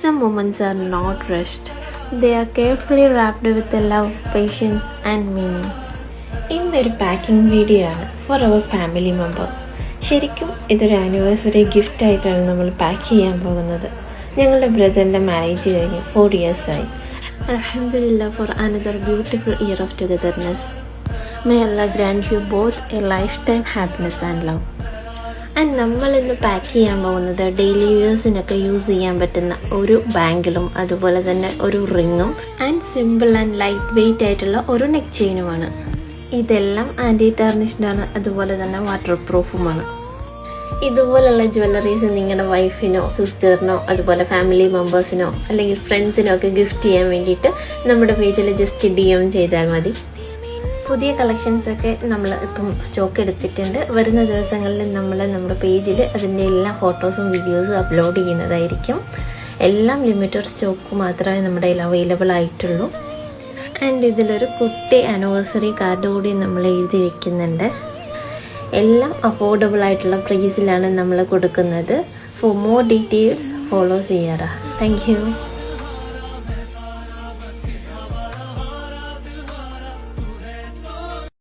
Some moments are not rushed. They are carefully wrapped with the love, patience and meaning. ഇന്നൊരു packing video ആണ് four അവർ family member. ശരിക്കും ഇതൊരു anniversary ഗിഫ്റ്റായിട്ടാണ് നമ്മൾ pack ചെയ്യാൻ പോകുന്നത്. ഞങ്ങളുടെ ബ്രദറിൻ്റെ മാരേജ് കഴിഞ്ഞ് 4 years ആയി. Alhamdulillah for another beautiful year of togetherness. May Allah grant you both a lifetime happiness and love. And നമ്മളിന്ന് പാക്ക് ചെയ്യാൻ പോകുന്നത് ഡെയിലി യൂസിനൊക്കെ യൂസ് ചെയ്യാൻ പറ്റുന്ന ഒരു ബാങ്കിളും അതുപോലെ തന്നെ ഒരു റിങ്ങും and simple and light weight ആയിട്ടുള്ള ഒരു നെക്ക് ചെയിനുമാണ്. ഇതെല്ലാം ആൻറ്റി ടാർണിഷ്ഡാണ്, അതുപോലെ തന്നെ വാട്ടർ പ്രൂഫുമാണ്. ഇതുപോലുള്ള ജ്വല്ലറീസ് നിങ്ങളുടെ വൈഫിനോ സിസ്റ്ററിനോ അതുപോലെ ഫാമിലി മെമ്പേഴ്സിനോ അല്ലെങ്കിൽ ഫ്രണ്ട്സിനോ ഒക്കെ ഗിഫ്റ്റ് ചെയ്യാൻ വേണ്ടിയിട്ട് നമ്മുടെ പേജിൽ ജസ്റ്റ് DM ചെയ്താൽ മതി. പുതിയ കളക്ഷൻസൊക്കെ നമ്മൾ ഇപ്പം സ്റ്റോക്ക് എടുത്തിട്ടുണ്ട്. വരുന്ന ദിവസങ്ങളിൽ നമ്മൾ നമ്മുടെ പേജിൽ അതിൻ്റെ എല്ലാ ഫോട്ടോസും വീഡിയോസും അപ്ലോഡ് ചെയ്യുന്നതായിരിക്കും. എല്ലാം ലിമിറ്റഡ് സ്റ്റോക്ക് മാത്രമേ നമ്മുടെ കയ്യിൽ അവൈലബിൾ ആയിട്ടുള്ളൂ. ആൻഡ് ഇതിലൊരു കുട്ടി ആനിവേഴ്സറി കാർഡ് കൂടി നമ്മൾ എഴുതി വെക്കുന്നുണ്ട്. എല്ലാം അഫോർഡബിൾ ആയിട്ടുള്ള പ്രൈസിലാണ് നമ്മൾ കൊടുക്കുന്നത്. ഫോർ മോർ ഡീറ്റെയിൽസ് ഫോളോ ചെയ്യാറ. Thank U.